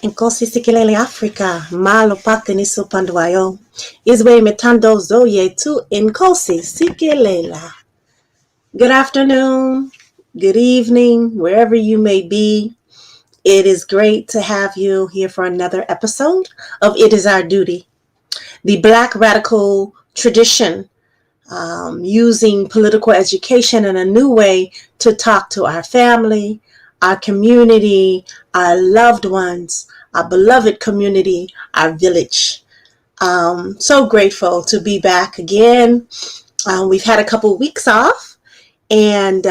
Nkosi sikelele Africa, malo pate niso panduayo. Izwe metando zoye tu nkosi sikelela. Good afternoon, good evening, wherever you may be. It is great to have you here for another episode of It Is Our Duty, the Black radical tradition, using political education in a new way to talk to our family, our community, our loved ones, our beloved community, our village. So grateful to be back again. We've had a couple of weeks off, and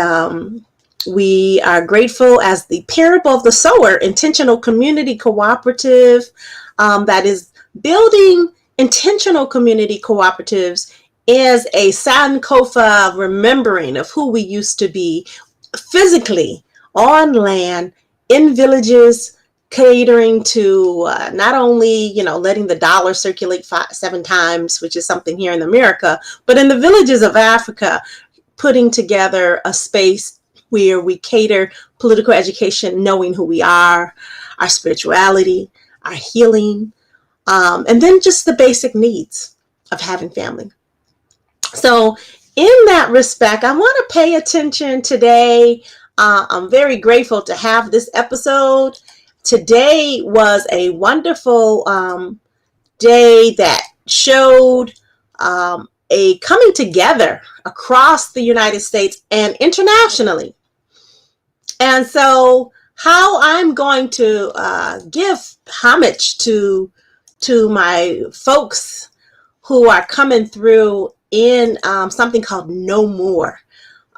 we are grateful as the Parable of the Sower intentional community cooperative that is building intentional community cooperatives is a Sankofa remembering of who we used to be physically on land in villages, catering to not only letting the dollar circulate 7 times, which is something here in America, but in the villages of Africa, putting together a space where we cater political education, knowing who we are, our spirituality, our healing, and then just the basic needs of having family. So in that respect, I want to pay attention today. I'm very grateful to have this episode. Today was a wonderful day that showed a coming together across the United States and internationally. And so how I'm going to give homage to my folks who are coming through in something called No More.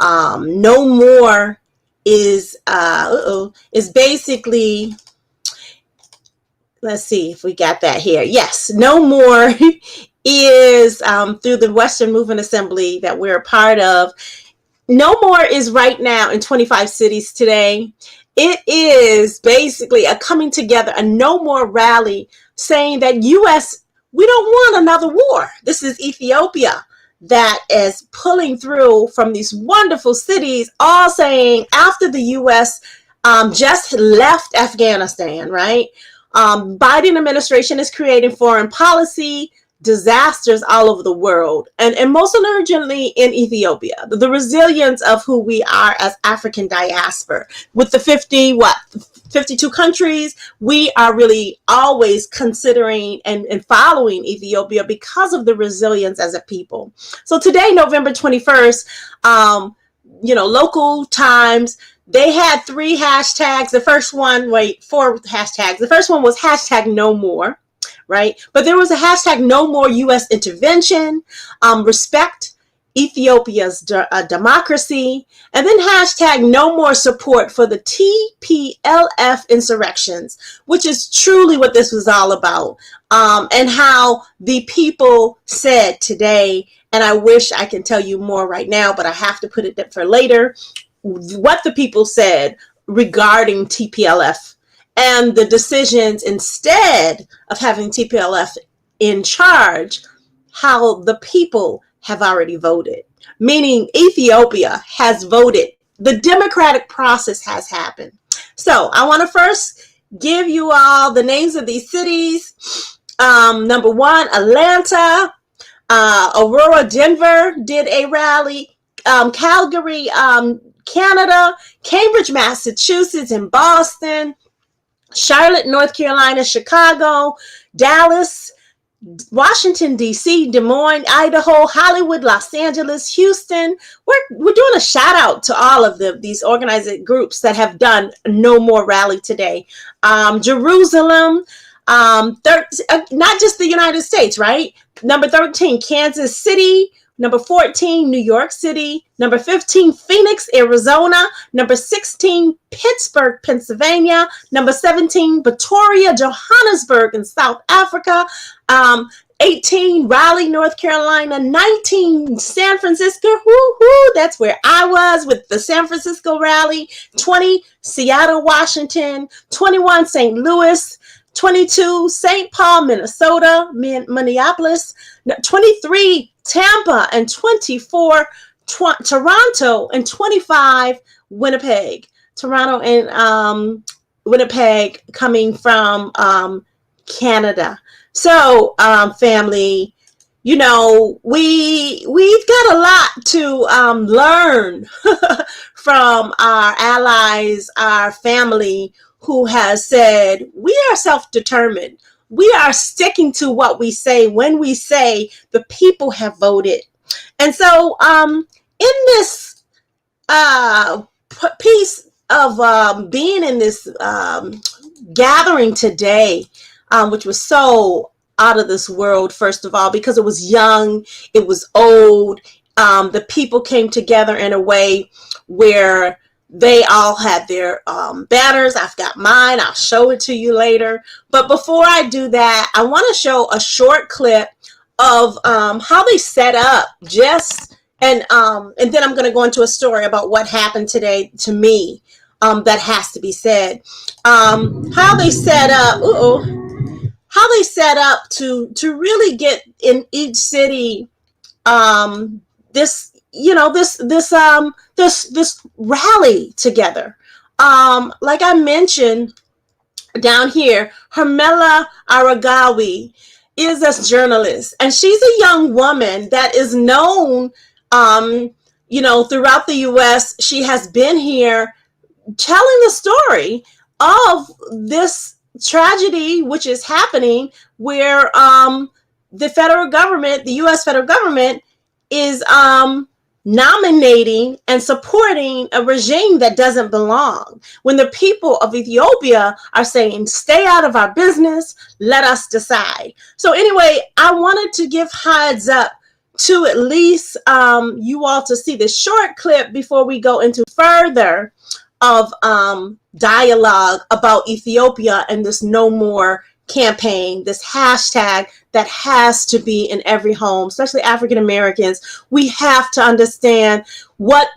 No More is basically, let's see if we got that here. Yes, No More is through the Western Movement Assembly that we're a part of. No More is right now in 25 cities today. It is basically a coming together, a No More rally saying that U.S., we don't want another war. This is Ethiopia that is pulling through from these wonderful cities, all saying after the U.S. Just left Afghanistan, right? Biden administration is creating foreign policy disasters all over the world, and most urgently in Ethiopia. The resilience of who we are as African diaspora. With the 52 countries, we are really always considering and following Ethiopia because of the resilience as a people. So today, November 21st, local times, they had 3 hashtags. The first one, 4 hashtags. The first one was hashtag No More. Right? But there was a hashtag No More U.S. intervention, respect Ethiopia's democracy, and then hashtag No More support for the TPLF insurrections, which is truly what this was all about, and how the people said today, and I wish I can tell you more right now, but I have to put it for later, what the people said regarding TPLF and the decisions, instead of having TPLF in charge, how the people have already voted. Meaning Ethiopia has voted. The democratic process has happened. So I want to first give you all the names of these cities. Number 1, Atlanta. Aurora, Denver did a rally. Calgary, Canada. Cambridge, Massachusetts, and Boston. Charlotte, North Carolina, Chicago, Dallas, Washington, D.C., Des Moines, Idaho, Hollywood, Los Angeles, Houston. We're doing a shout out to all of these organized groups that have done No More rally today. Jerusalem, not just the United States, right? Number 13, Kansas City. Number 14, New York City. Number 15, Phoenix, Arizona. Number 16, Pittsburgh, Pennsylvania. Number 17, Pretoria, Johannesburg in South Africa. 18, Raleigh, North Carolina. 19, San Francisco. Woo-hoo, that's where I was with the San Francisco rally. 20, Seattle, Washington. 21, St. Louis. 22, St. Paul, Minnesota, Minneapolis. 23, Tampa, and 24, Toronto, and 25, Winnipeg. Toronto and Winnipeg, coming from Canada. So, family, you know, we've got a lot to learn from our allies, our family, who has said we are self-determined. We are sticking to what we say when we say the people have voted. And so, in this piece of being in this gathering today, which was so out of this world, first of all, because it was young, it was old. The people came together in a way where they all had their banners. I've got mine. I'll show it to you later. But before I do that, I want to show a short clip of how they set up and then I'm going to go into a story about what happened today to me that has to be said. How they set up, how they set up to really get in each city this rally together. Like I mentioned down here, Hermela Aragawi is a journalist, and she's a young woman that is known, throughout the U.S. She has been here telling the story of this tragedy which is happening, where the federal government, the U.S. federal government, is nominating and supporting a regime that doesn't belong. When the people of Ethiopia are saying, stay out of our business, let us decide. So anyway, I wanted to give heads up to at least you all to see this short clip before we go into further of dialogue about Ethiopia and this No More campaign, this hashtag that has to be in every home, especially African Americans. We have to understand what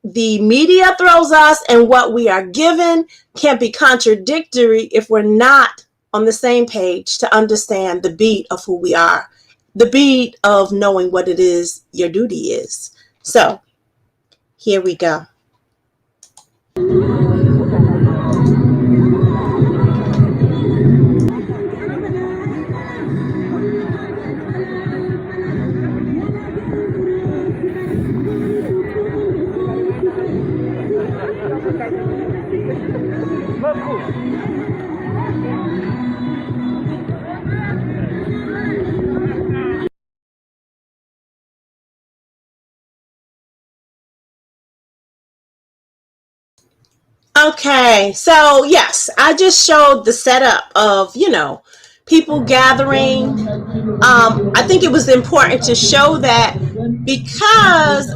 the media throws us and what we are given can be contradictory if we're not on the same page to understand the beat of who we are, the beat of knowing what it is your duty is. So here we go. Okay, so yes, I just showed the setup of, people gathering. I think it was important to show that because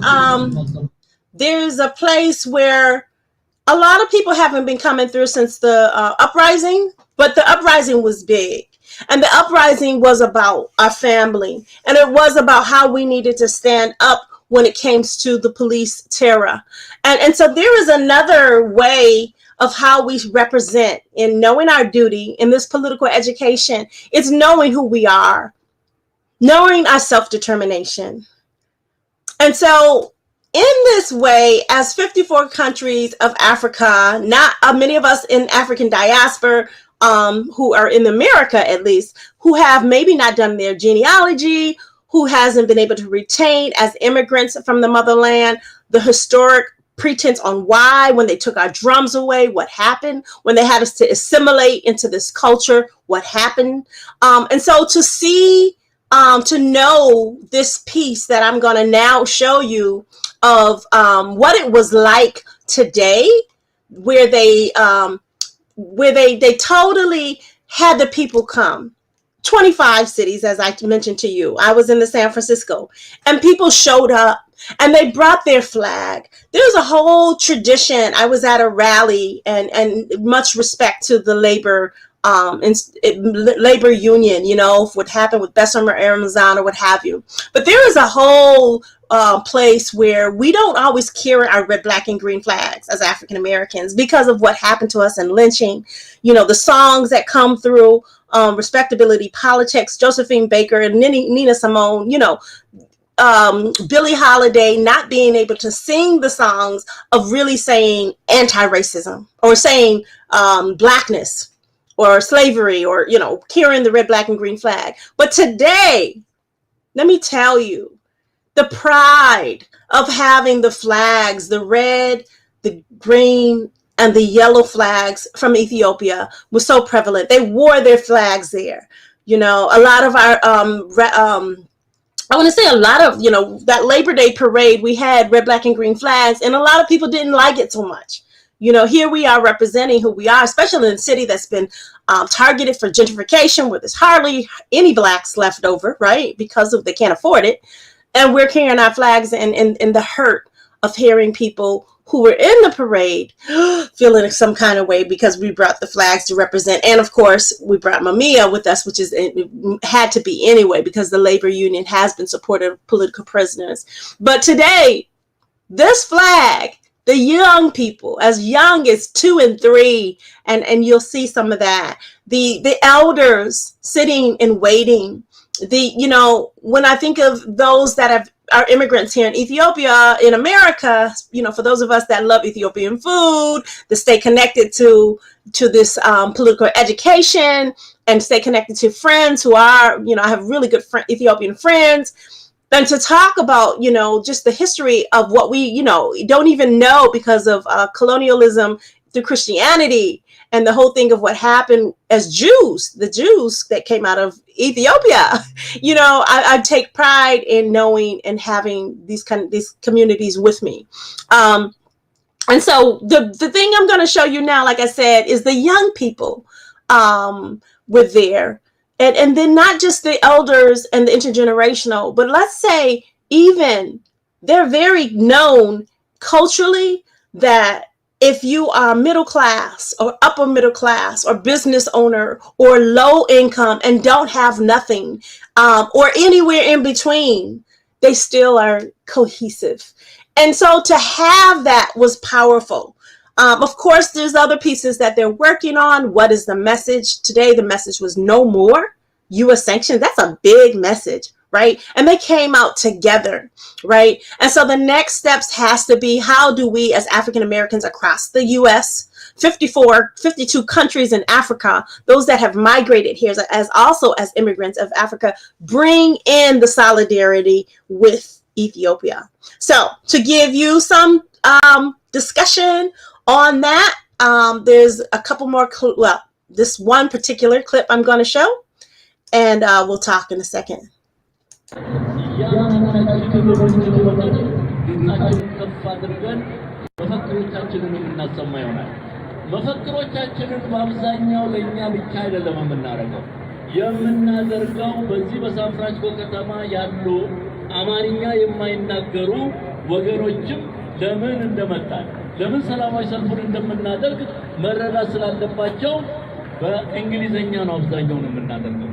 there's a place where a lot of people haven't been coming through since the uprising, but the uprising was big. And the uprising was about our family, and it was about how we needed to stand up when it came to the police terror. And so there is another way of how we represent in knowing our duty in this political education. It's knowing who we are, knowing our self-determination. And so in this way, as 54 countries of Africa, not many of us in African diaspora, who are in America at least, who have maybe not done their genealogy, who hasn't been able to retain as immigrants from the motherland, the historic pretense on why, when they took our drums away, what happened, when they had us to assimilate into this culture, what happened. And so to see, to know this piece that I'm going to now show you of what it was like today, where they totally had the people come. 25 cities, as I mentioned to you. I was in the San Francisco, and people showed up and they brought their flag. There's a whole tradition. I was at a rally, and much respect to the labor union, what happened with Bessemer Ramazan or what have you. But there is a whole place where we don't always carry our red, black, and green flags as African Americans because of what happened to us in lynching. The songs that come through, respectability politics, Josephine Baker and Nina Simone, Billie Holiday not being able to sing the songs of really saying anti-racism or saying blackness or slavery or, carrying the red, black, and green flag. But today, let me tell you, the pride of having the flags, the red, the green, and the yellow flags from Ethiopia was so prevalent. They wore their flags there. A lot of our, I want to say a lot of, that Labor Day parade, we had red, black, and green flags, and a lot of people didn't like it so much. Here we are representing who we are, especially in a city that's been targeted for gentrification, where there's hardly any blacks left over, right? Because they can't afford it. And we're carrying our flags and the hurt of hearing people who were in the parade feeling some kind of way because we brought the flags to represent. And of course, we brought Mamiya with us, which it had to be anyway, because the labor union has been supportive of political prisoners. But today, this flag, the young people, as young as 2 and 3, and you'll see some of that. The elders sitting and waiting. When I think of those that are immigrants here in Ethiopia, in America, for those of us that love Ethiopian food, that stay connected to this political education and stay connected to friends who are, I have really good Ethiopian friends. And to talk about, just the history of what we, don't even know because of colonialism through Christianity and the whole thing of what happened as Jews, the Jews that came out of Ethiopia. I take pride in knowing and having these communities with me. And so the thing I'm going to show you now, like I said, is the young people were there. And then not just the elders and the intergenerational, but let's say even they're very known culturally that if you are middle class or upper middle class or business owner or low income and don't have nothing or anywhere in between, they still are cohesive. And so to have that was powerful. Of course, there's other pieces that they're working on. What is the message? Today, the message was no more U.S. sanctions. That's a big message, right? And they came out together, right? And so the next steps has to be, how do we as African Americans across the U.S., 52 countries in Africa, those that have migrated here as also as immigrants of Africa, bring in the solidarity with Ethiopia. So to give you some discussion on that, there's a couple more, this one particular clip I'm going to show, and we'll talk in a second. መፈክሮቻችንን በአብዛኛው ለእኛ ብቻ አይደለም የምናደርገው የምናደርገው በዚህ በሳን ፍራንሲስኮ ከተማ ያሉ አማርኛ የማይናገሩ ወገኖችም ለምን እንደመጣን ለምን ሰላማዊ ሰልፉን እንደምናደርግ መረዳት ስላለባቸው በእንግሊዘኛ ነው አብዛኛው የምናደርገው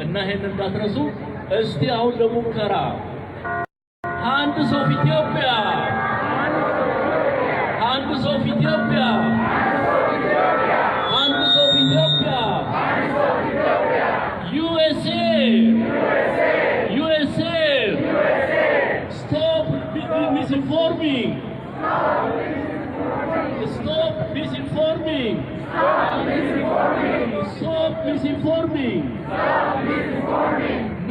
እና ይሄን እንዳትረሱ። እስቲ አሁን ለሙከራ አንድ ሰው ኢትዮጵያ አንድ ሰው ኢትዮጵያ USA! Stop misinforming! Stop misinforming! Stop misinforming!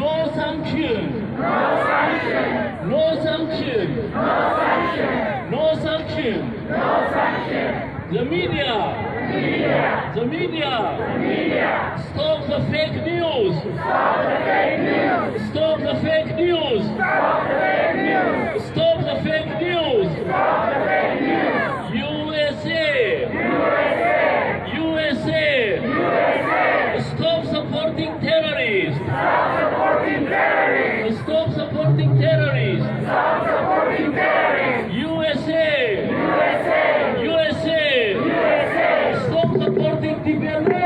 No sanction! No sanction! No sanction! The media! The media! Stop the fake news! Stop the fake news! Stop the fake news! USA! Stop supporting terrorists! Stop supporting terrorists! USA! Stop supporting TPLF!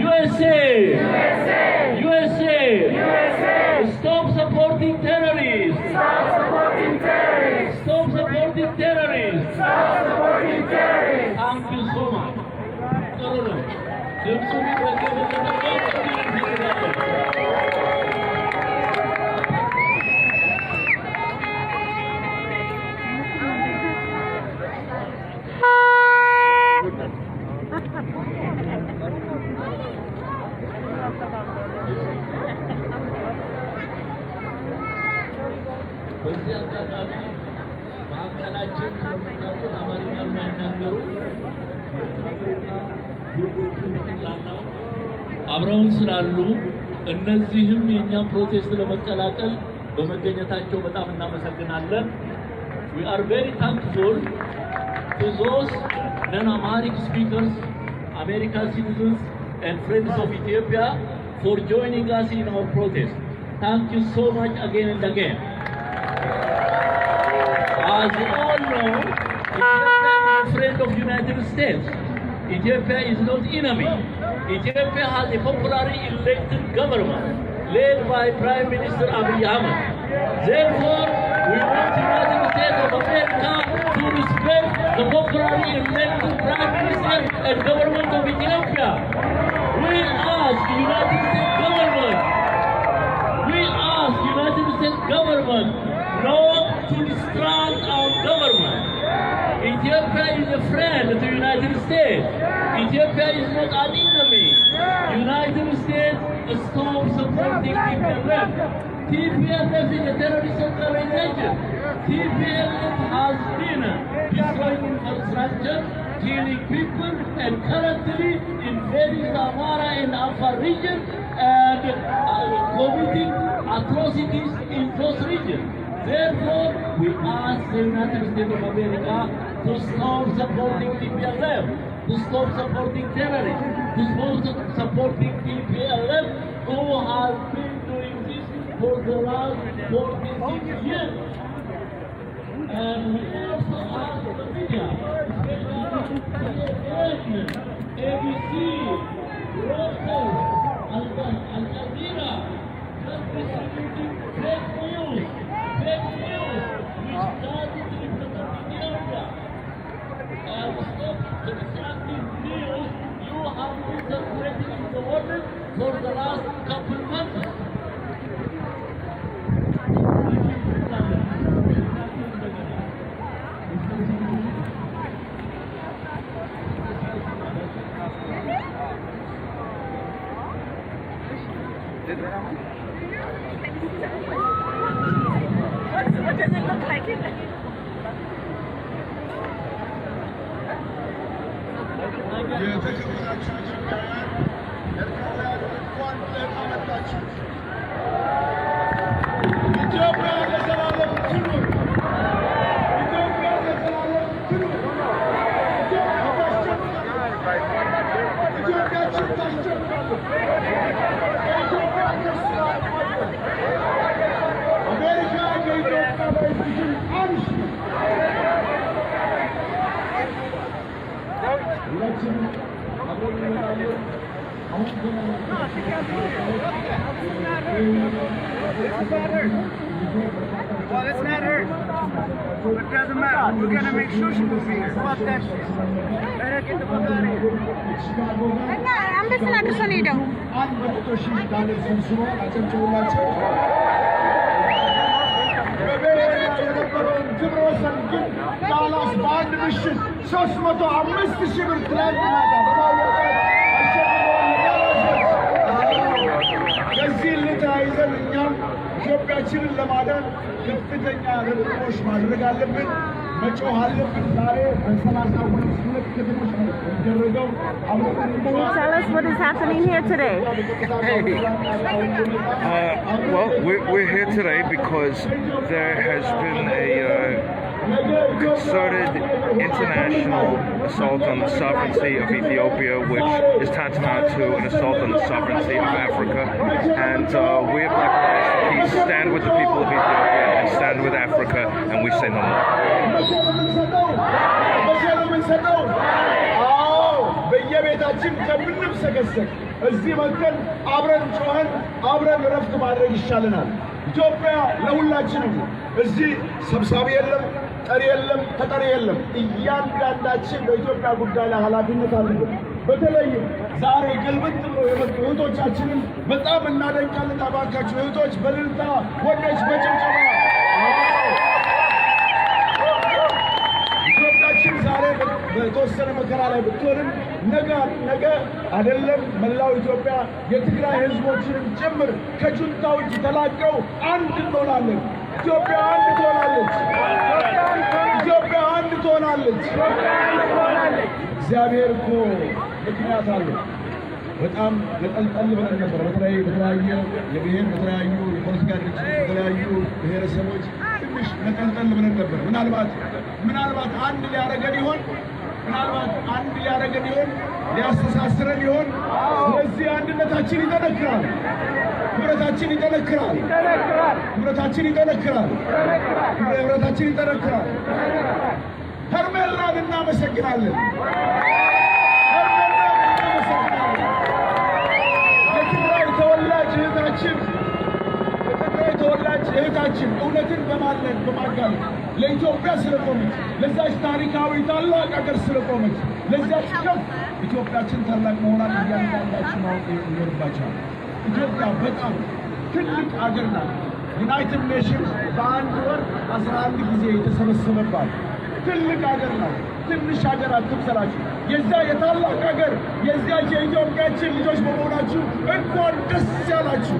USA! Stop supporting terrorists! Stop supporting terrorists! Thank you so much. በዚህ አጋጣሚ ማዕከላችን ስለምታውቁት አማርኛ የማይናገሩ አብረውን ስላሉ እነዚህም የእኛም ፕሮቴስት ለመቀላቀል በመገኘታቸው በጣም እናመሰግናለን። We are very thankful to those non-Amharic speakers, American citizens and friends of Ethiopia for joining us in our protest. Thank you so much again and again. As you all know, Ethiopia is a friend of the United States. Ethiopia is not enemy. Ethiopia has a popularly elected government led by Prime Minister Abiy Ahmed. Therefore, we want the United States of America to respect the popularly elected Prime Minister and government of Ethiopia. We ask the United States government not to distract our government. Ethiopia is a friend of the United States. Ethiopia is not an enemy. United States stop supporting TPLF. TPLF is a terrorist organization. TPLF has been destroying infrastructure, killing people, and currently invading the Amhara and Afar region and committing atrocities in those regions. Therefore, we ask the United States of America to stop supporting TPLF, to stop supporting terrorists, to stop supporting TPLF, who has been doing this for the last 46 years. And we also ask the media, especially ABC, Reuters, Al Jazeera, not distributing fake news, which started in Ethiopia. And stop the destructive news you have been circulating in the world for the last couple months. What does it look like? Well, it's not her. But it doesn't matter. We're gonna make sure she will be here. Fuck that shit. Let her get the fuck out of here. I'm just not gonna need them. ኢትዮጵያችንን ለማዳን ከፍተኛ ርብርቦች ማድረግ አለብን። መጮህ አለብን። ዛሬ በ32 ከተሞች የሚደረገው Can you tell us what is happening here today? Well, we're here today because there has been a concerted international assault on the sovereignty of Ethiopia, which is tantamount to an assault on the sovereignty of Africa. And we at Black Alliance for Peace stand with the people of Ethiopia and stand with Africa, and we say no more. በየቤታችን ከምንምሰገሰግ እዚህ መጥተን አብረን ጮኸን አብረን ረፍት ማድረግ ይሻለናል። ኢትዮጵያ ለሁላችንም እዚህ ሰብሳቢ የለም፣ ጠሪ የለም፣ ተጠሪ የለም። እያንዳንዳችን በኢትዮጵያ ጉዳይ ላይ ኃላፊነት አለብን። በተለይም ዛሬ ገልብጥ ብሎ የመጡ እህቶቻችንን በጣም እናደንቃለን። እባካችሁ እህቶች በእልልታ ወንዶች በጭብጨባ ኢትዮጵያችን ዛሬ በተወሰነ መከራ ላይ ብትሆንም ነገ አይደለም መላው ኢትዮጵያ የትግራይ ህዝቦችንም ጭምር ከጁንታው እጅ ተላቀው አንድ እንሆናለን። ኢትዮጵያ አንድ ትሆናለች። ኢትዮጵያ አንድ ትሆናለች። እግዚአብሔር እኮ ምክንያት አለው። በጣም ነጠልጠል ብለን ነበር። በተለያየ የብሔር በተለያዩ የፖለቲካ ድርጅቶች በተለያዩ ብሔረሰቦች ትንሽ ነጠልጠል ብለን ነበር። ምናልባት አንድ ሊያረገን ይሆን? ሊያስተሳስረን ይሆን? ስለዚህ አንድነታችን ይጠነክራል። ህብረታችን ይጠነክራል። ሄርሜላን እናመሰግናለን። የትግራይ ተወላጅ እህታችን እውነትን በማጋለጥ ለኢትዮጵያ ስለቆመች፣ ለዛች ታሪካዊ ታላቅ ሀገር ስለቆመች፣ ለዛች ከፍ ኢትዮጵያችን ታላቅ መሆኗን እያንዳንዳችን ማወቅ ይኖርባቸዋል። ኢትዮጵያ በጣም ትልቅ ሀገር ናት። ዩናይትድ ኔሽንስ በአንድ ወር 11 ጊዜ የተሰበሰበባት ትልቅ ሀገር ናት። ትንሽ ሀገር አትምሰላችሁ። የዛ የታላቅ ሀገር የዚያች የኢትዮጵያችን ልጆች በመሆናችሁ እንኳን ደስ ያላችሁ።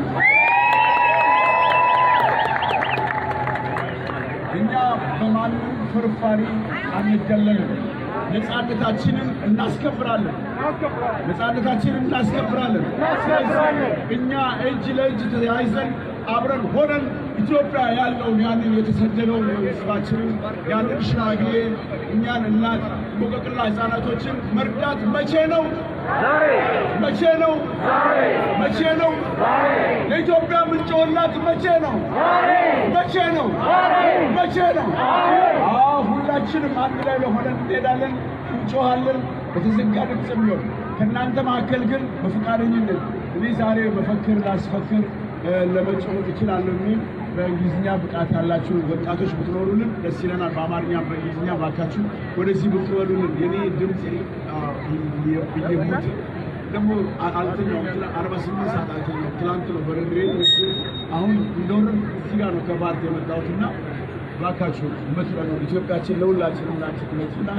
እኛ በማንም ፍርፋሪ አንገለልም። ነፃነታችንን እናስከብራለን። እኛ እጅ ለእጅ ተያይዘን አብረን ሆነን ኢትዮጵያ ያለውን ያንን የተሰደደውን ህዝባችንን ያንን ሽማግሌ እኛን እናት ቦቀቅላ ህፃናቶችን መርዳት መቼ ነው? ለኢትዮጵያ ምንጮላት መቼ ነው? ሁላችንም አንድ ላይ ለሆነን እንሄዳለን፣ እንጮሃለን። በተዘጋ ድምፅ ቢሆን ከእናንተ መካከል ግን በፈቃደኝነት እኔ ዛሬ መፈክር ላስፈክር ለመጮህ እችላለሁ የሚል በእንግሊዝኛ ብቃት ያላችሁ ወጣቶች ብትኖሩልን ደስ ይለናል። በአማርኛ በእንግሊዝኛ ባካችሁ ወደዚህ ብትበሉልን። የኔ ድምፅ ብየሞት ደግሞ አልተኛውም። 48 ሰዓት አልተኛውም። ትላንት ነው በረድሬ አሁን እንደሆነ እዚህ ጋር ነው ከባርት የመጣሁትና ባካችሁ የምትረዱ ኢትዮጵያችን ለሁላችንም ናችነችና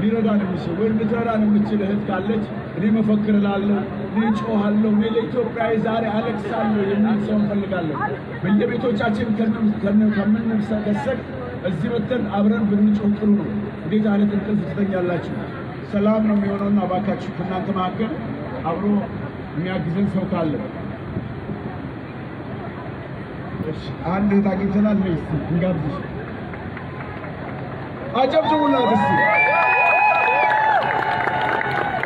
ሊረዳን የሚችል ወይም ልትረዳን የምችል እህት ካለች እኔ መፈክር እላለሁ፣ እኔ ጮሃለሁ፣ እኔ ለኢትዮጵያ ዛሬ አለቅሳለሁ የሚል ሰው እንፈልጋለን። በየቤቶቻችን ከምንሰገሰግ እዚህ ወጥተን አብረን ብንጮህ ጥሩ ነው። እንዴት አይነት እንቅልፍ ትተኛላችሁ? ሰላም ነው የሚሆነውና ባካችሁ ከእናንተ መካከል አብሮ የሚያግዘን ሰው ካለ አንድ እህት አግኝተናል። ነይ እስኪ እንጋብዝሽ። አጨብጭቡላት እስኪ።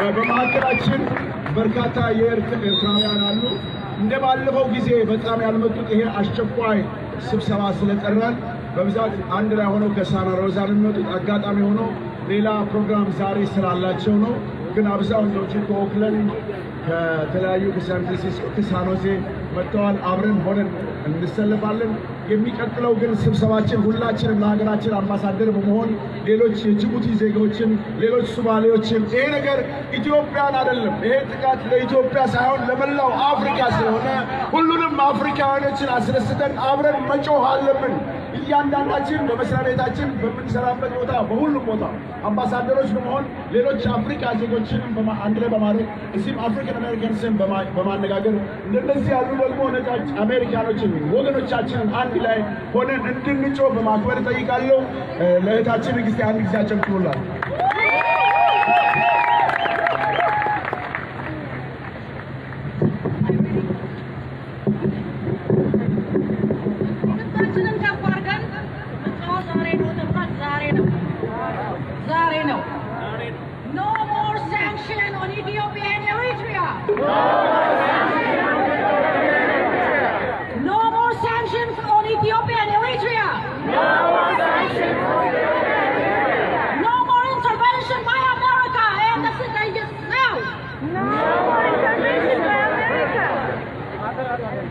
በመካከላችን በርካታ የኤርትራውያን አሉ። እንደ ባለፈው ጊዜ በጣም ያልመጡት ይሄ አስቸኳይ ስብሰባ ስለጠራን በብዛት አንድ ላይ ሆነው ከሳና ሮዛ የሚመጡት አጋጣሚ ሆኖ ሌላ ፕሮግራም ዛሬ ስላላቸው ነው። ግን አብዛኛዎቹ ከኦክላንድ ከተለያዩ ከሳን ፍራንሲስኮ ከሳን ሆዜ መጥተዋል። አብረን ሆነን እንሰለፋለን። የሚቀጥለው ግን ስብሰባችን ሁላችንም ለሀገራችን አምባሳደር በመሆን ሌሎች የጅቡቲ ዜጎችን፣ ሌሎች ሶማሌዎችን ይሄ ነገር ኢትዮጵያን አይደለም፣ ይሄ ጥቃት ለኢትዮጵያ ሳይሆን ለመላው አፍሪካ ስለሆነ ሁሉንም አፍሪካውያኖችን አስደስተን አብረን መጮህ አለብን። እያንዳንዳችን በመስሪያ ቤታችን በምንሰራበት ቦታ በሁሉም ቦታ አምባሳደሮች በመሆን ሌሎች አፍሪካ ዜጎችንም አንድ ላይ በማድረግ እዚህም አፍሪካን አሜሪካንስን በማነጋገር እንደነዚህ ያሉ ደግሞ ነጫጭ አሜሪካኖችን ወገኖቻችንን አንድ ላይ ሆነን እንድንጮህ በማክበር እጠይቃለሁ። ለእህታችን ጊዜ አንድ ጊዜ አጨብጭቡላት። No more sanction on Ethiopia and Eritrea. No more sanctions on Ethiopia and Eritrea. No more intervention by America and the citizens now.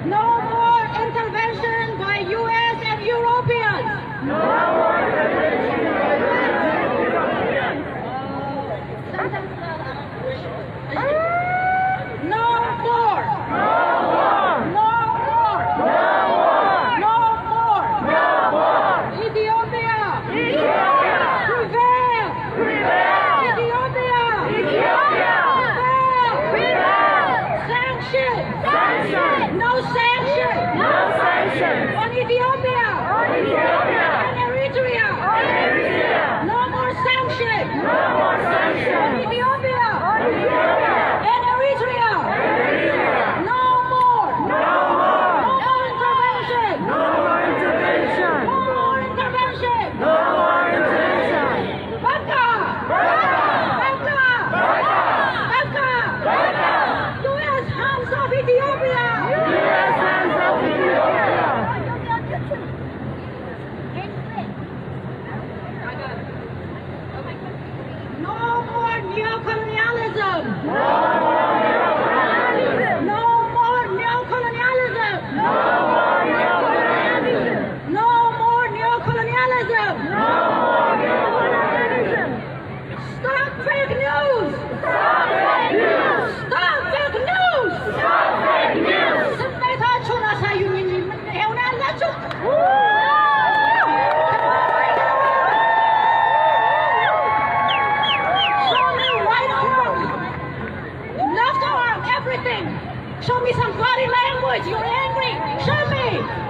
No more intervention by US and Europeans. No more intervention by US. No nothing. Show me some body language. You're angry. Show me.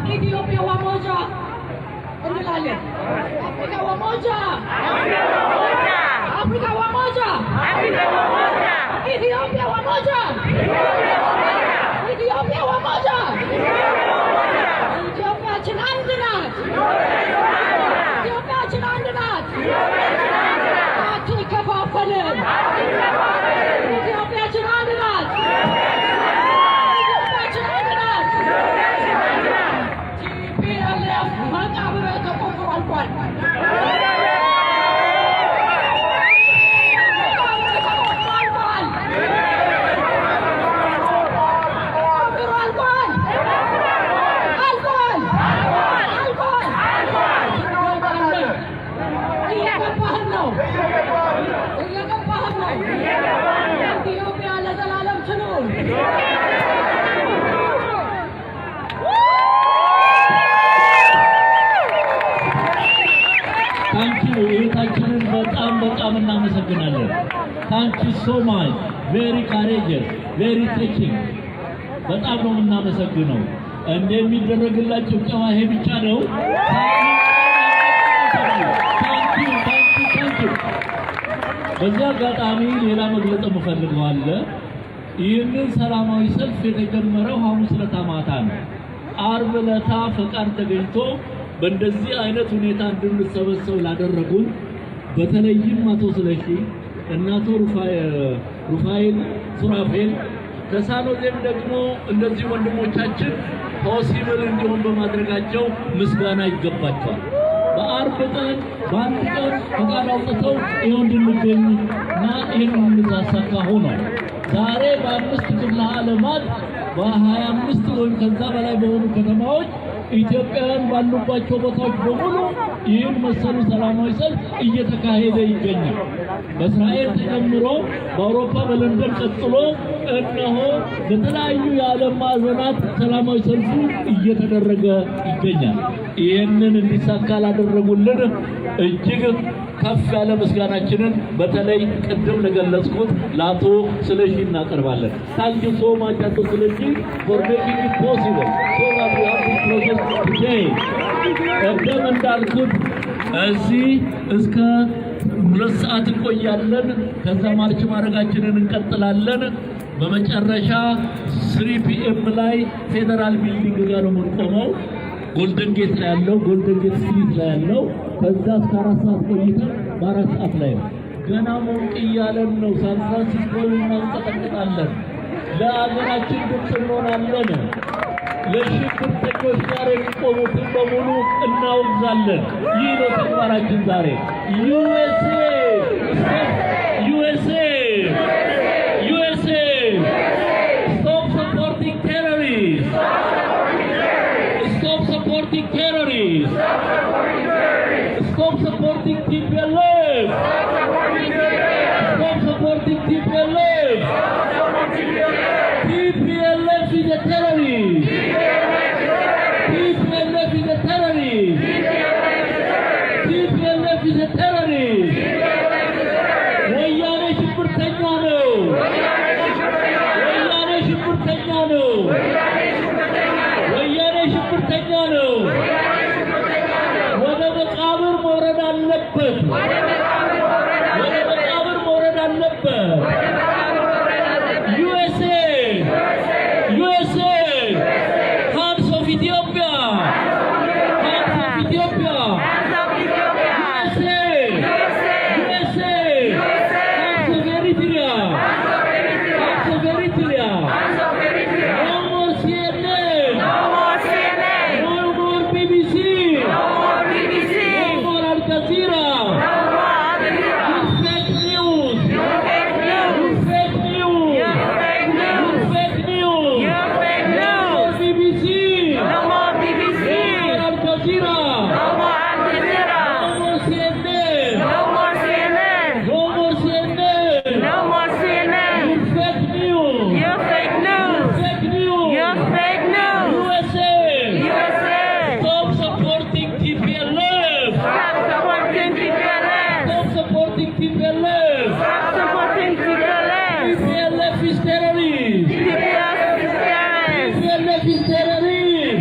Ethiopia wamoja. Endelea. Afrika wamoja. Afrika wamoja. Ethiopia wamoja. Ethiopia wamoja. Ethiopia chinandinat. Ethiopia chinandinat. Afrika wamoja. Ethiopia chinandinat. Thank you so much. Very courageous, very touching. በጣም ነው የምናመሰግነው። እንደሚደረግላችሁ ጨዋ ይሄ ብቻ ነው። በዚህ አጋጣሚ ሌላ መግለጽ የምፈልገው አለ። ይህንን ሰላማዊ ሰልፍ የተጀመረው ሐሙስ ዕለት ማታ ነው። ዓርብ ዕለት ፈቃድ ተገኝቶ በእንደዚህ አይነት ሁኔታ እንድንሰበሰብ ላደረጉን በተለይም አቶ ስለሺ እና አቶ ሩፋኤል ሱራፌል ከሳኖዜም ደግሞ እንደዚህ ወንድሞቻችን ፖሲብል እንዲሆን በማድረጋቸው ምስጋና ይገባቸዋል። በዓርብ ቀን በአንድ ቀን ፈቃድ አውጥተው ይኸው እንድንገኝና ይህን እንድናሳካ ሆኗል። ዛሬ በ5 ክፍለ ዓለማት በ25 ወይም ከዛ በላይ በሆኑ ከተማዎች ኢትዮጵያውያን ባሉባቸው ቦታዎች በሙሉ ይህን መሰሉ ሰላማዊ ሰልፍ እየተካሄደ ይገኛል። በእስራኤል ተጀምሮ በአውሮፓ በለንደን ቀጥሎ እነሆ በተለያዩ የዓለም ማዕዘናት ሰላማዊ ሰልፉ እየተደረገ ይገኛል። ይህንን እንዲሳካ ላደረጉልን እጅግ ከፍ ያለ ምስጋናችንን በተለይ ቅድም ለገለጽኩት ለአቶ ስለሺ እናቀርባለን። ታንክ ዩ ሶ ማች አቶ ስለሺ for making it possible so that we have this project today። ቅድም እንዳልኩት እዚህ እስከ 2 ሰዓት እንቆያለን። ከዛ ማርች ማድረጋችንን እንቀጥላለን። በመጨረሻ 3 PM ላይ ፌደራል ቢልዲንግ ጋር ነው የምንቆመው። ጎልደን ጌት ላይ ያለው ጎልደን ጌት ስትሪት ላይ ያለው ከዛ እስከ 4 ሰዓት ቆይተን በ4 ሰዓት ላይ ነው። ገና ሞቅ እያለን ነው። ሳን ፍራንሲስኮ እናንቀጠቅጣለን። ለአገራችን ድምፅ እንሆናለን። ለሽብርተኞች ጋር የሚቆሙትን በሙሉ እናወግዛለን። ይህ ነው ተግባራችን ዛሬ። USA USA USA stop supporting terrorists. Stop supporting terrorists. Stop supporting TPLF. Stop supporting TPLF. TPLF is a terrorist. TPLF is a terrorist. TPLF is a terrorist. ወያኔ ሽብርተኛ ነው። ወያኔ ሽብርተኛ ነው። ወያኔ ሽብርተኛ ነው። ወደ መቃብር መውረድ አለበት። ወደ መቃብር መውረድ አለበት። USA USA Hands of Ethiopia. Hands of Ethiopia. USA USA Hands of Eritrea. Hands of Eritrea. No more CNN. No more BBC. No more Al Jazeera. You fake news. You fake news. Fake news. No more BBC. No more Al Jazeera. No more CNN. No more CNN. You fake news. Fake news. USA. Stop supporting TPLF. Stop supporting TPLF. TPLF is terrorist. TPLF is terrorist.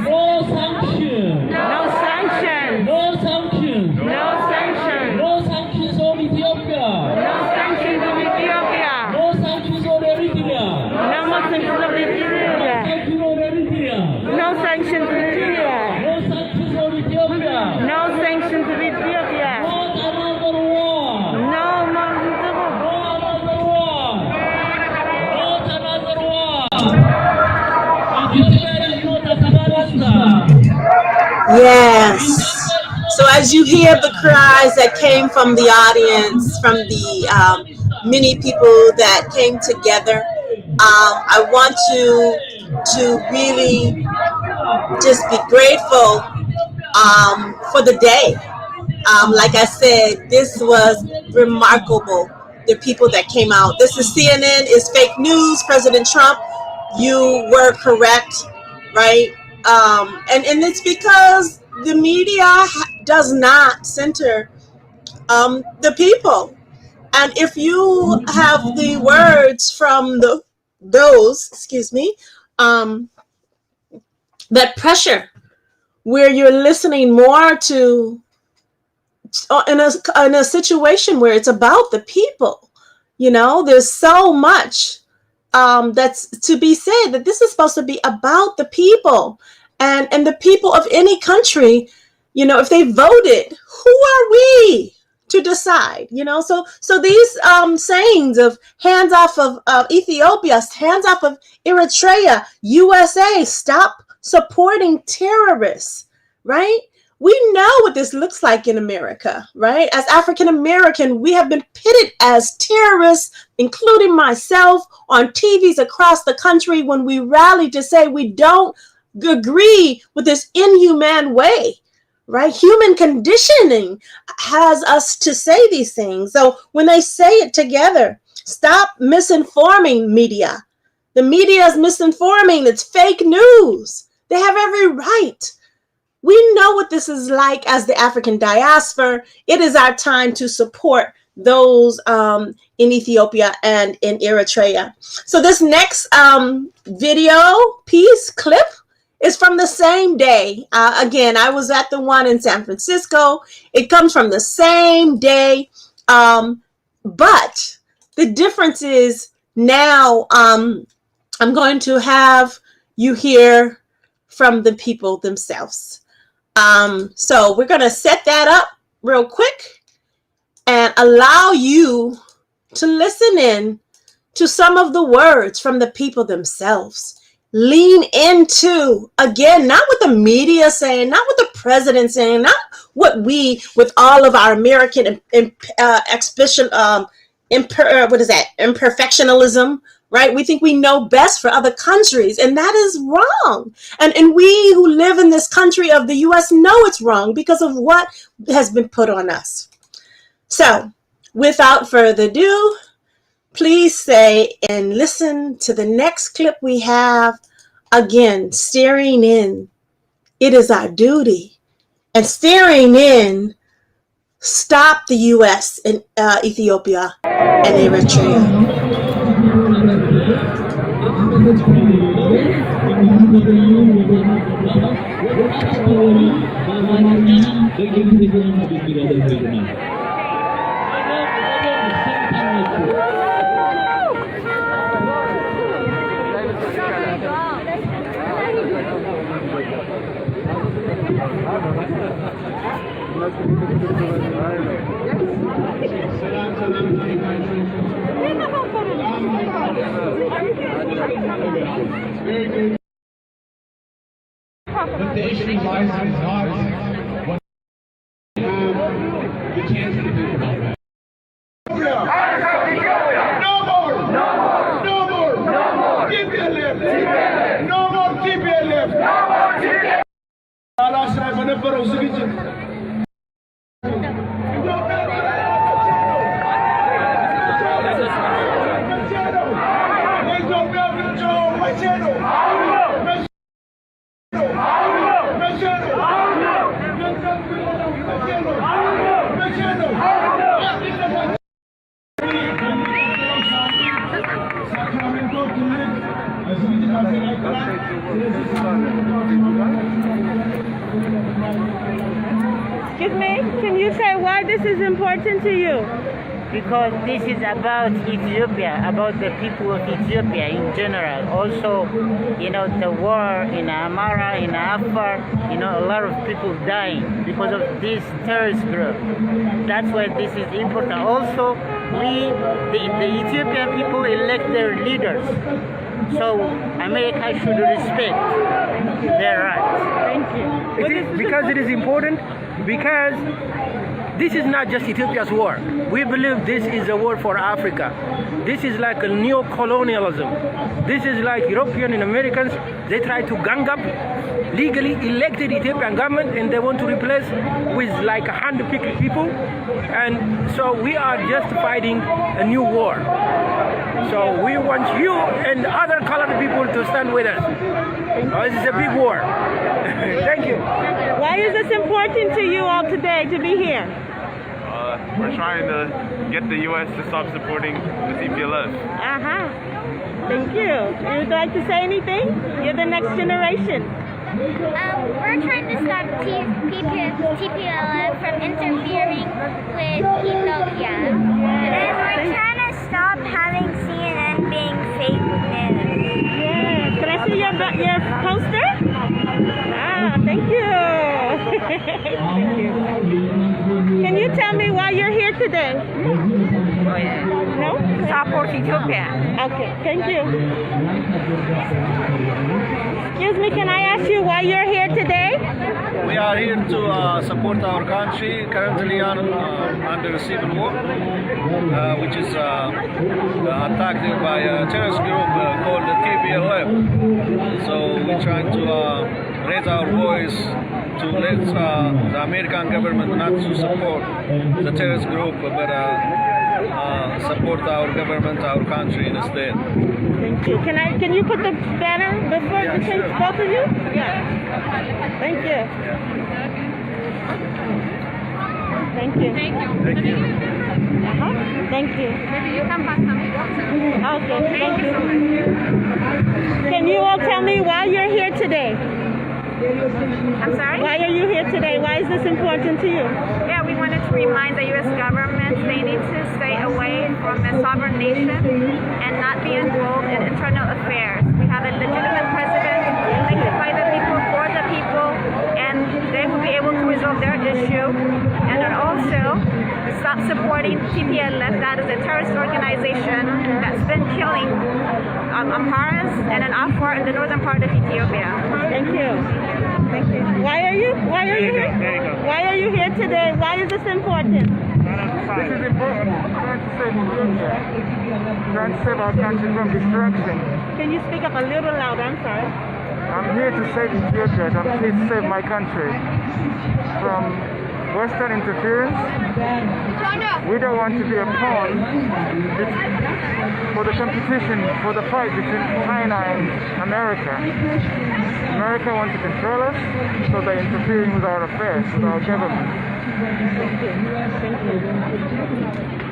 No sanction. No sanctions on Ethiopia. No sanctions on Eritrea. No sanctions on Eritrea. No sanctions on Ethiopia. No sanctions on Ethiopia. Not another war. Not another war. Ethiopia is not Afghanistan. Yes. So as you hear the cries that came from the audience, from the many people that came together, I want to really just be grateful for the day. Like I said, this was remarkable. The people that came out. This is CNN, is fake news. President Trump, you were correct, right? And it's because the media does not center the people. And if you have the words from those, that pressure where you're listening more to in a situation where it's about the people, there's so much that's to be said, that this is supposed to be about the people and the people of any country. If they voted, who are we to decide? So these sayings of hands off of Ethiopia, hands off of Eritrea, USA, stop supporting terrorists, right? We know what this looks like in America, right? As African American, we have been pitted as terrorists, including myself, on TVs across the country when we rally to say we don't agree with this inhumane way, right? Human conditioning has us to say these things. So when they say it together, Stop misinforming media. The media is misinforming. It's fake news. They have every right. We know what this is like as the African diaspora. It is our time to support those in Ethiopia and in Eritrea. So this next video piece clip is from the same day. Again, I was at the one in San Francisco. It comes from the same day. But the difference is now I'm going to have you hear from the people themselves. So we're going to set that up real quick and allow you to listen in to some of the words from the people themselves. Lean into, again, not what the media is saying, not what the president is saying, not what we, with all of our American imperfectionism, right? We think we know best for other countries, and that is wrong. And we who live in this country of the U.S. know it's wrong because of what has been put on us. So, without further ado, please stay and listen to the next clip we have. Again, steering in. It is our duty. And steering in, stop the U.S. in Ethiopia and Eritrea. But the issue lies in not what the chance to think about that. No more! No more! No more! No more! TPLF! No more TPLF! No more TPLF! አላሽ ላይ በነበረው ዝግጅት Excuse me, can you say why this is important to you? Because this is about Ethiopia, about the people of Ethiopia in general. Also, the war in Amara, in Afar, a lot of people dying because of this terrorist group. That's why this is important. Also, the Ethiopian people elect their leaders. So America should respect their rights. Thank you. Because it is important, because this is not just Ethiopia's war. We believe this is a war for Africa. This is like a neo-colonialism. This is like European and Americans. They try to gang up legally elected Ethiopian government and they want to replace with like 100 people. And so we are just fighting a new war. So we want you and other colored people to stand with us. This is a big war. Thank you. Why is this important to you all today to be here? We're trying to get the U.S. to stop supporting the TPLF. Thank you. You'd like to say anything? You're the next generation. We're trying to stop TPLF from interfering with Ethiopia. And we're trying to stop having CNN being fake news. Yeah. Can I see your poster? Thank you. Thank you. Can you tell me why you're here today? No? Support Ethiopia. Okay, thank you. Excuse me, can I ask you why you're here today? We are here to support our country currently under a civil war, which is attacked by a terrorist group called the TPLF. So we're trying to raise our voice to let the American government not to support the terrorist group, but support our government, our country instead. Thank you. Can you put the banner before Yeah, the thing, sure. both of you? Yeah. Thank you. Thank you. Thank you. Thank you. Maybe you can pass some. Okay, thank you. Can you all tell me why you're here today? I'm sorry? Why are you here today? Why is this important to you? Yeah, we wanted to remind the U.S. government they need to stay away from a sovereign nation and not be involved in internal affairs. We have a legitimate president elected by the people, for the people, and they will be able to resolve their issue. And then also stop supporting TPLF, that is a terrorist organization that's been killing Amharas and an Afar in the northern part of Ethiopia. Thank you. Thank you. Why are you here? Why are you here today? Why is this important? This is important. Trying to save Ethiopia. Trying to save our country from destruction. Can you speak up a little louder? I'm sorry. I'm here to save Ethiopia. I'm here to save my country from Western interference. We don't want to be a pawn for the competition, for the fight between China and America. America wants to control us, so they're interfering with our affairs, with our government.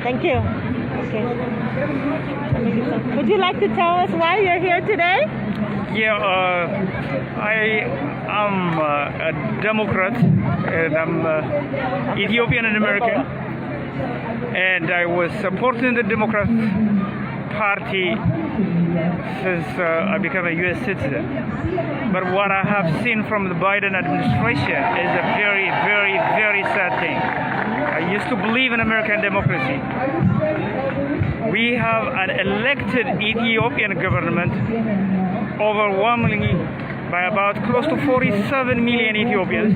Thank you. Okay. Would you like to tell us why you're here today? Yeah, I am a Democrat, and I'm Ethiopian and American, and I was supporting the Democrat Party since I became a U.S. citizen. But what I have seen from the Biden administration is a very, very, very sad thing. I used to believe in American democracy. We have an elected Ethiopian government overwhelmingly by about close to 47 million Ethiopians.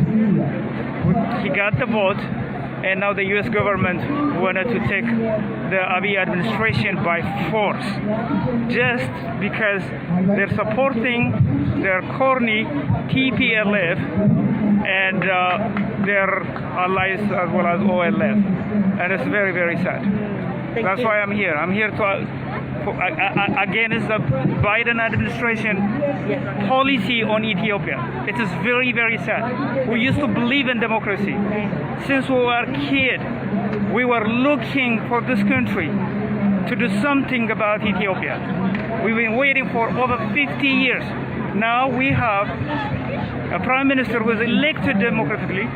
He got the vote, and now the U.S. government wanted to take the Abiy administration by force just because they're supporting their corny TPLF and their allies as well as OLF. And it's very, very sad. That's why I'm here. I'm here to against the Biden administration policy on Ethiopia. It is very, very sad. We used to believe in democracy. Since we were kids, we were looking for this country to do something about Ethiopia. We've been waiting for over 50 years. Now we have a prime minister who was elected democratically,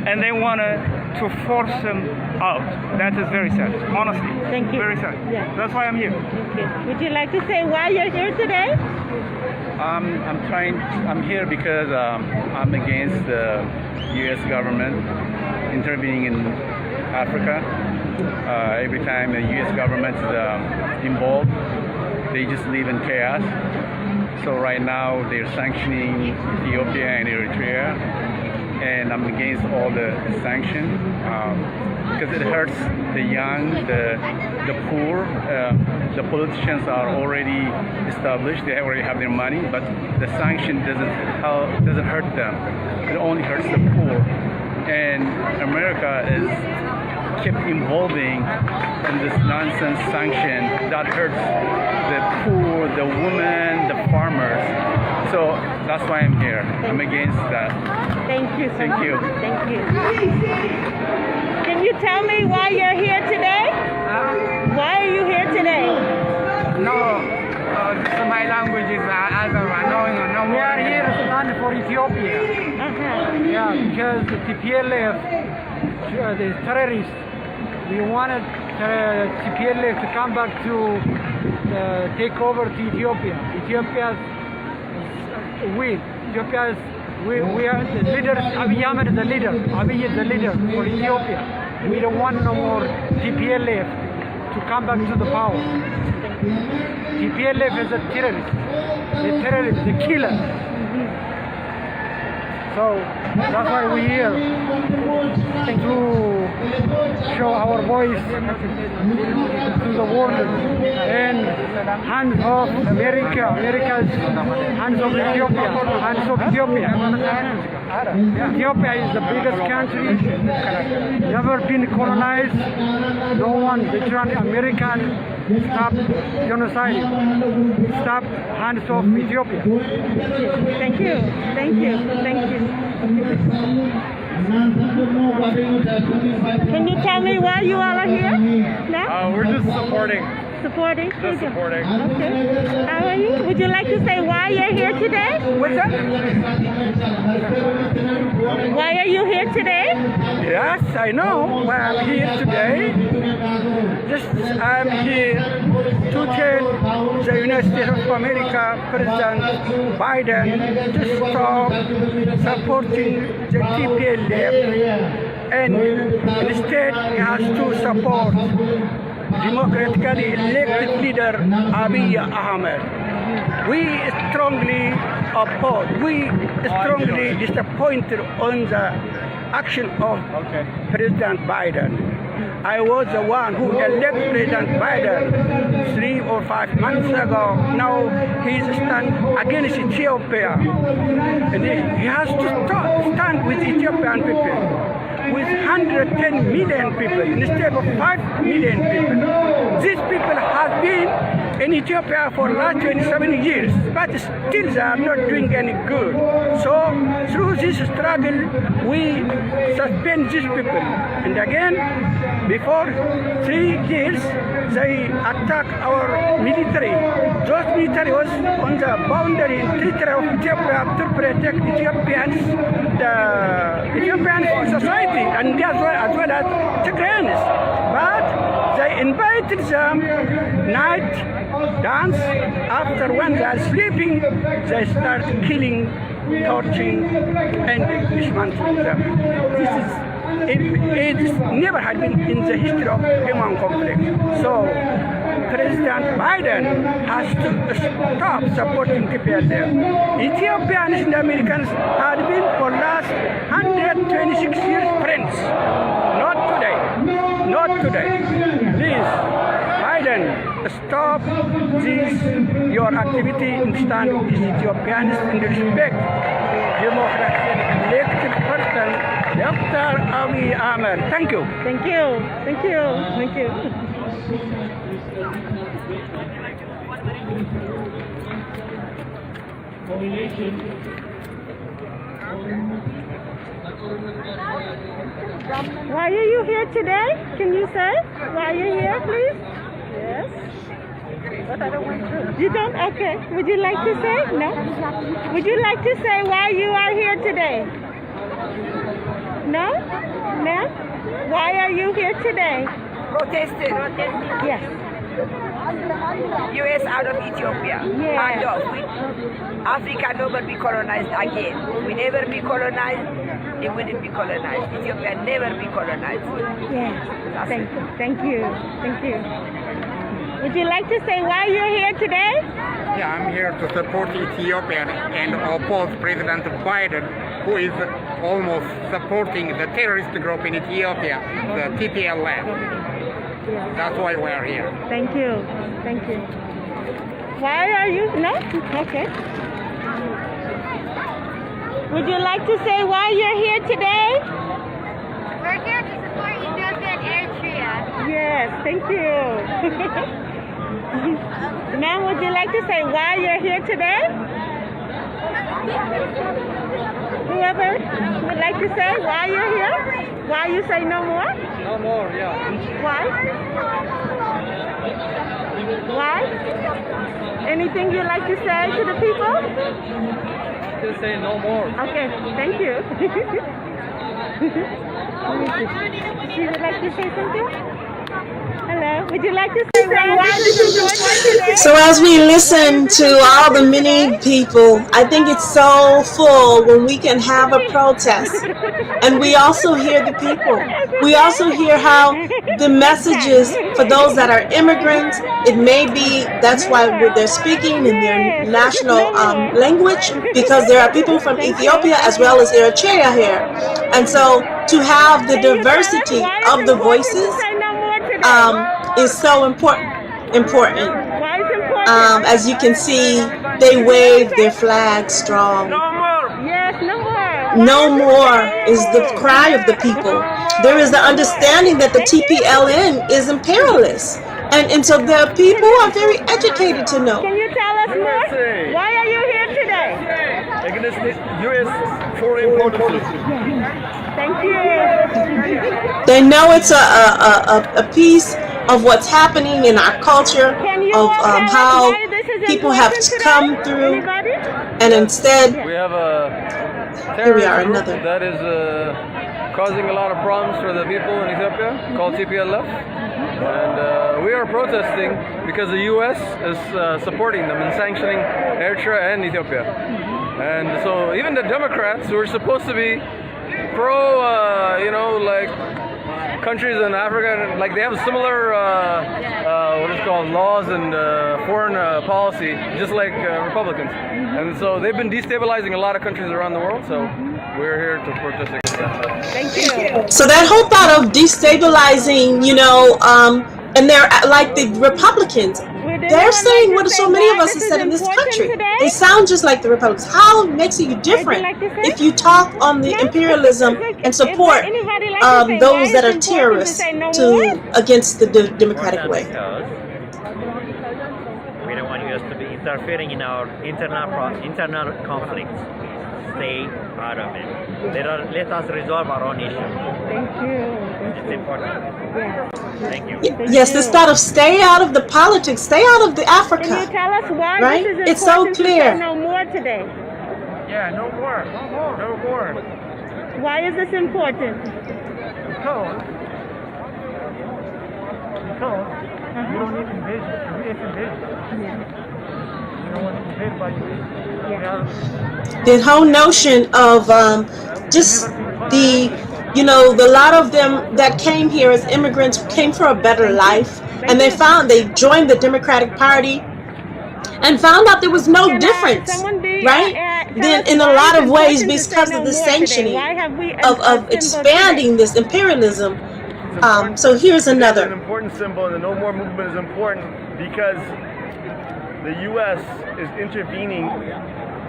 and they want to force him out. That is very sad, honestly. Thank you. Very sad. Yeah. That's why I'm here. Thank you. Would you like to say why you're here today? I'm here because I'm against the U.S. government intervening in Africa. Every time the U.S. government is involved, they just live in chaos. So right now they're sanctioning Ethiopia and Eritrea, and I'm against all the sanctions because it hurts the young, the poor. The politicians are already established; they already have their money, but the sanction doesn't hurt them. It only hurts the poor, and America is kept involving in this nonsense sanction that hurts the poor, the women, the farmers. So that's why I'm here. I'm against that. Thank you so Thank much. you. Thank you. Can you tell me why you're here today? Why are you here today? No, my language is other. No, we are here to stand for Ethiopia. Yeah, because the TPLF, the terrorists, we wanted TPLF to come back to take over to Ethiopia. We are the leaders. Abiy Ahmed is the leader. Abiy is the leader for Ethiopia. We don't want no more TPLF to come back to the power. TPLF is a terrorist. The terrorist, the killer. So that's why we're here to show our voice to the world and hands of America, America's hands of Ethiopia, hands of Ethiopia. Ethiopia is the biggest country, never been colonized. No one, the American, stop genocide, stop hands of Ethiopia. Thank you. Thank you. Thank you. Can you tell me why you all are here? No? We're just supporting. Supporting? Just supporting. Okay. How are you? Would you like to say why you're here today? What's that? Why are you here today? Yes, I know why I'm here today. I'm here to tell the United States of America President Biden to stop supporting the TPLF, and instead he has to support democratically elected leader Abiy Ahmed. We strongly oppose, we strongly disappointed on the action of President Biden. I was the one who elected President Biden 3 or 5 months ago. Now he's stand against Ethiopia. And he has to stand with Ethiopian people, with 110 million people instead of 5 million people. These people have been in Ethiopia for the last 27 years, but still they are not doing any good. So through this struggle, we suspend these people. And again, before 3 years, they attack our military. Those military was on the boundary in territory of Ethiopia to protect Ethiopians, the Ethiopian society, and as well as Tigrayans. But they invited them night dance. After when they are sleeping, they start killing, torturing, and dismantling them. This is it never had been in the history of human conflict. So President Biden has to stop supporting TPLF. Ethiopians and Americans had been for last 126 years friends. Not today. Not today. Please, Biden, stop this your activity and stand with Ethiopians and respect democratic elected person, Dr. Abiy Ahmed. Thank you. Thank you. Thank you. Thank you. Why are you here today? Can you say why you're here, please? Yes. But I don't want to. You don't? Okay. Would you like to say? No? Would you like to say why you are here today? No? Ma'am? Why are you here today? Protesting. Yes. U.S. out of Ethiopia. Yeah. And Africa never be colonized again. We never be colonized. It wouldn't be colonized. Ethiopia never be colonized. Yes. Thank you. Thank you. Would you like to say why you're here today? Yeah, I'm here to support Ethiopia and oppose President Biden, who is almost supporting the terrorist group in Ethiopia, the TPLF. That's why we are here. Thank you. Thank you. Why are you? No? Okay. Would you like to say why you're here today? We're here to support Ethiopia and Eritrea. Yes, thank you. Ma'am, would you like to say why you're here today? Whoever would like to say why you're here? Why you say no more? No more, yeah. Why? Why? Anything you'd like to say to the people? Just say no more. Okay, thank you. She would like to say something? Hello. Would you like to say why this is important today? So as we listen to all the many people, I think it's so full when we can have a protest. And we also hear the people. We also hear how the messages for those that are immigrants, it may be that's why they're speaking in their national language, because there are people from Ethiopia as well as Eritrea here. And so to have the diversity of the voices is so important. As you can see, they wave their flag strong. Yes, no more. No more is the cry of the people. There is the understanding that the TPLN is imperialist. And so the people are very educated to know. Can you tell us more? Why are you here today? Against the U.S. foreign policy. Thank you. They know it's a piece of what's happening in our culture, of how people have come through, and instead, we have a here we are, terrorist group another. that is causing a lot of problems for the people in Ethiopia, called TPLF. And we are protesting because the U.S. is supporting them and sanctioning Eritrea and Ethiopia. And so even the Democrats, who are supposed to be pro, like countries in Africa, like they have similar, what is called laws and foreign policy, just like Republicans. And so they've been destabilizing a lot of countries around the world. So we're here to protest against that. Thank you. So that whole thought of destabilizing, and they're like the Republicans. They're saying what so many of us have said in this country. They sound just like the Republicans. How makes it different if you talk on the imperialism and support those that are terrorists against the democratic way? We don't want US to be interfering in our internal conflicts. Stay out of it. Let us resolve our own issues. Thank you. It's important. Yeah. Thank you. Yes, this thought of stay out of the politics, stay out of the Africa. Can you tell us why right? this is It's so important to clear. say no more today? Yeah, no more. No more. Why is this important? Because we don't need invasion. It's invasion. We don't want to invade by you. The whole notion of just the lot of them that came here as immigrants came for a better life, and they joined the Democratic Party and found out there was no difference, right? Then in a lot of ways because of the sanctioning of expanding this imperialism. So here's another. It's an important symbol, and the No More movement is important because the U.S. is intervening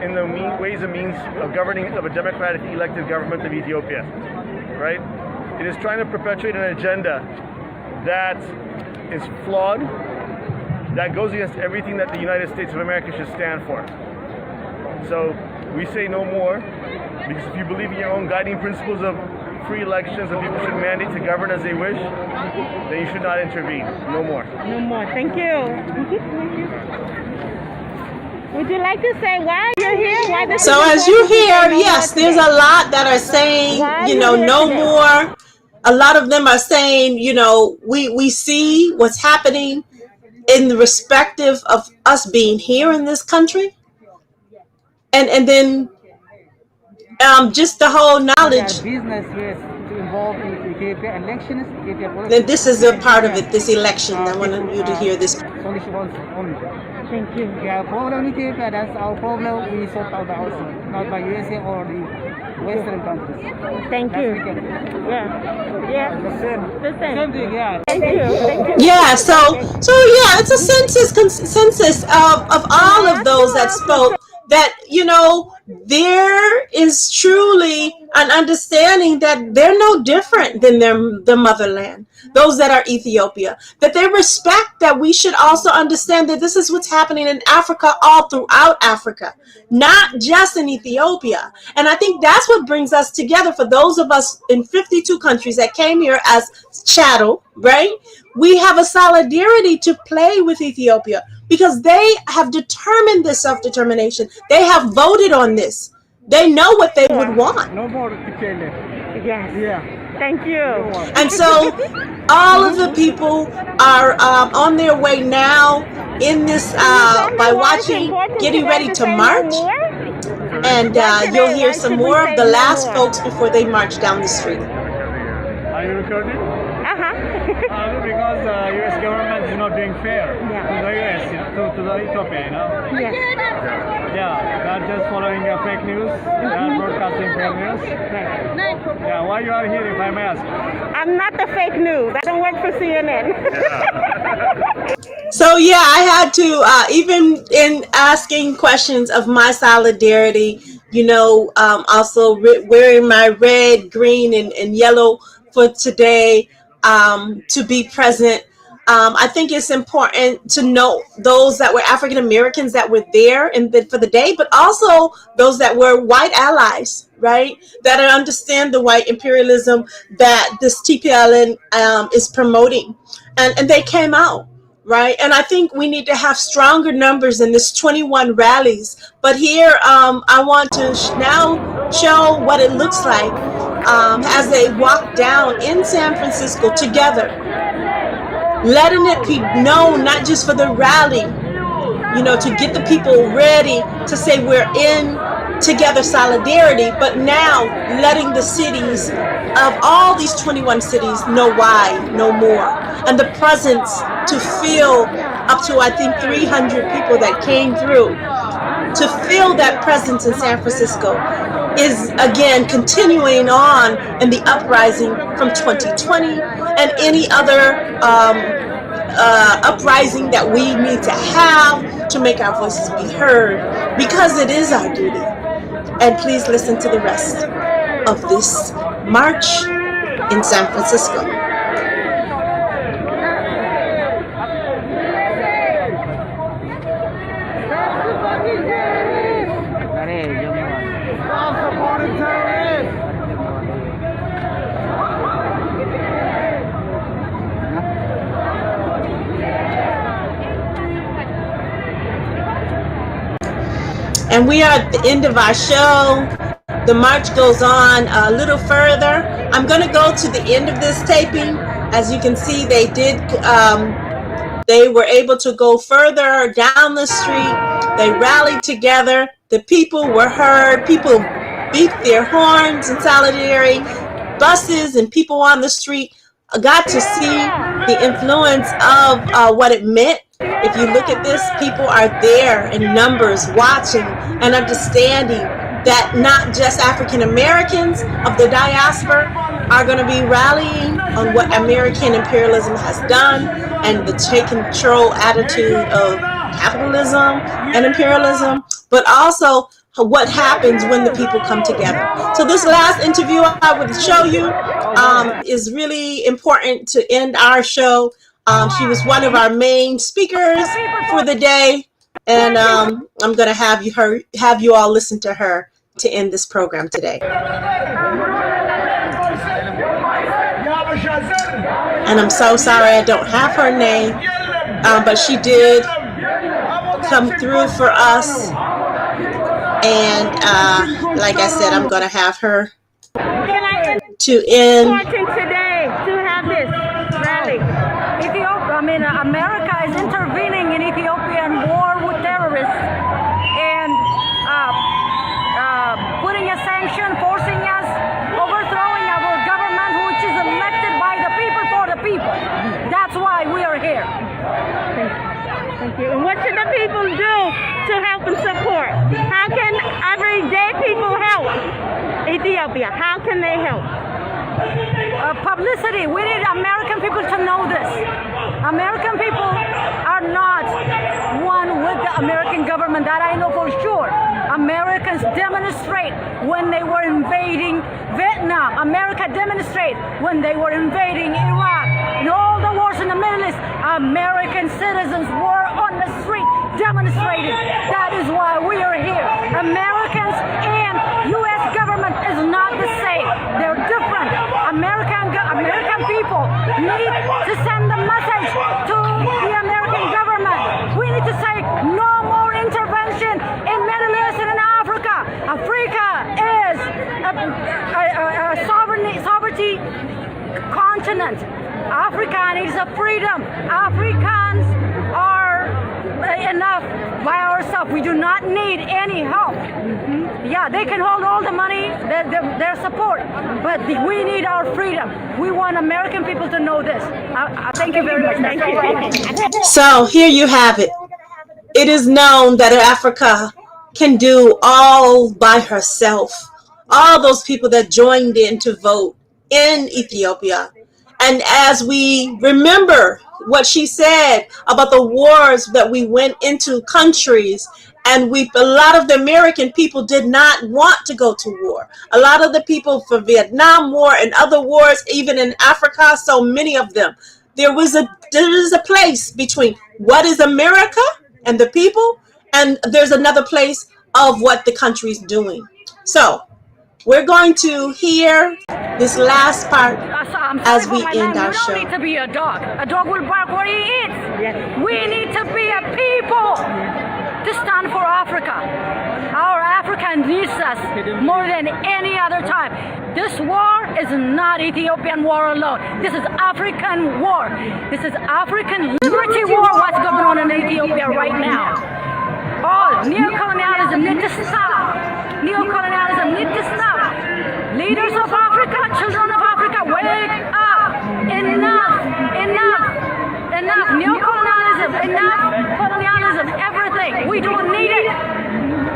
in the ways and means of governing of a democratically elected government of Ethiopia, right? It is trying to perpetuate an agenda that is flawed, that goes against everything that the United States of America should stand for. So we say no more, because if you believe in your own guiding principles of free elections and people should mandate to govern as they wish, then you should not intervene. No more. No more. Thank you. Would you like to say why you're here? Why this So is as you important to hear, say no yes, more there's today? a lot that are saying, Why are you here no today? more. A lot of them are saying, we see what's happening in the respective of us being here in this country. And then just the whole knowledge. Business, yes, to involve in Ethiopia elections. Then this is a part of it, this election. I want you to hear this. Solutions only. Thank you. Yeah, problem in Ethiopia, that's our problem. We sort out ourselves, not by USA or the Western countries. Thank That's you. weekend. Yeah. The same. The same. Same thing, yeah. Thank you. Thank you. Yeah, so yeah, it's a consensus of all of those that spoke that, there is truly an understanding that they're no different than their motherland, those that are Ethiopia, that they respect that we should also understand that this is what's happening in Africa, all throughout Africa, not just in Ethiopia. And I think that's what brings us together for those of us in 52 countries that came here as chattel, right? We have a solidarity to play with Ethiopia because they have determined this self-determination. They have voted on this. They know what they would want. No more TPLF. Yes. Yeah. Thank you. And so all of the people are on their way now in this by watching, getting ready to march. And you'll hear some more of the last folks before they march down the street. Are you recording? Because the U.S. government is not doing fair to the U.S., to the Ethiopia, you know? Yes. Yeah, they're just following fake news. They're broadcasting fake news. Yeah, why you are here, if I may ask? I'm not the fake news. I don't work for CNN. So yeah, I had to, even in asking questions of my solidarity, you know, also wearing my red, green, and yellow for today, to be present. I think it's important to note those that were African Americans that were there for the day, but also those that were white allies, right? That understand the white imperialism that this TPLN is promoting. And they came out, right? And I think we need to have stronger numbers in this 21 rallies. But here, I want to now show what it looks like as they walk down in San Francisco together, letting it be known, not just for the rally, you know, to get the people ready to say we're in together solidarity, but now letting the cities of all these 21 cities know why, no more. And the presence to feel up to, I think, 300 people that came through, to feel that presence in San Francisco is again continuing on in the uprising from 2020 and any other uprising that we need to have to make our voices be heard, because it is our duty. And please listen to the rest of this march in San Francisco. And we are at the end of our show. The march goes on a little further. I'm going to go to the end of this taping. As you can see, they were able to go further down the street. They rallied together. The people were heard. People beat their horns in solidarity. Buses and people on the street got to see the influence of what it meant. If you look at this, people are there in numbers watching and understanding that not just African Americans of the diaspora are going to be rallying on what American imperialism has done and the take control attitude of capitalism and imperialism, but also what happens when the people come together. So this last interview I would show you is really important to end our show. She was one of our main speakers for the day, and I'm going to have you all listen to her to end this program today. And I'm so sorry I don't have her name, but she did come through for us. And like I said, I'm going to have her to end. Today to have this rally. America is intervening in Ethiopian war with terrorists and putting a sanction, forcing us, overthrowing our government, which is elected by the people for the people. That's why we are here. Thank you. And what should the people do to help and support? How can everyday people help Ethiopia? How can they help? Publicity. We need American people to know this. American people are not one with the American government, that I know for sure. Americans demonstrate when they were invading Vietnam. America demonstrate when they were invading Iraq. In all the wars in the Middle East, American citizens were on the street demonstrating. That is why we are here. Americans and U.S. government is not the same. They're different. American people need to send a message to the American government. We need to say no more intervention in Middle East and in Africa. Africa is a sovereignty the freedom. Africans are enough by ourselves. We do not need any help. Yeah, they can hold all the money, their support, but we need our freedom. We want American people to know this. Thank you very much. Thank you. So here you have it. It is known that Africa can do all by herself. All those people that joined in to vote in Ethiopia. And as we remember what she said about the wars that we went into countries, and a lot of the American people did not want to go to war. A lot of the people for Vietnam War and other wars, even in Africa, so many of them, there is a place between what is America and the people, and there's another place of what the country's doing. So we're going to hear this last part as we end our show. You don't need to be a dog. A dog will bark where he eats. We need to be a people to stand for Africa. Our Africa needs us more than any other time. This war is not Ethiopian war alone. This is African war. This is African liberty war, what's going on in Ethiopia right now. Oh, neocolonialism needs to stop. Neocolonialism needs to stop. Leaders of Africa, children of Africa, wake up. Enough, enough, enough. Neocolonialism, enough colonialism, everything. We don't need it.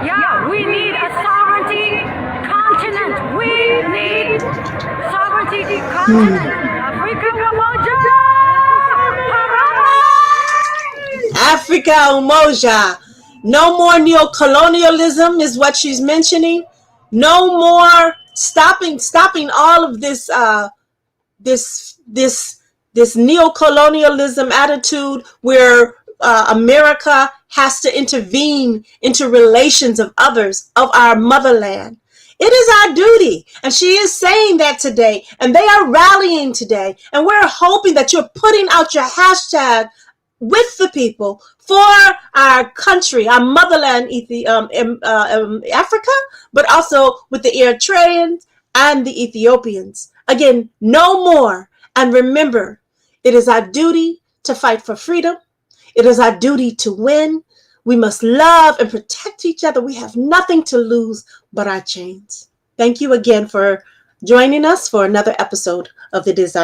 Yeah, we need a sovereignty continent. We need sovereignty continent. Africa Umoja! Africa Umoja. No more neocolonialism is what she's mentioning. No more stopping all of this this neocolonialism attitude where America has to intervene into relations of others, of our motherland. It is our duty. And she is saying that today. And they are rallying today. And we're hoping that you're putting out your hashtag with the people for our country, our motherland, Africa, but also with the Eritreans and the Ethiopians. Again, no more. And remember, it is our duty to fight for freedom. It is our duty to win. We must love and protect each other. We have nothing to lose but our chains. Thank you again for joining us for another episode of The Desire.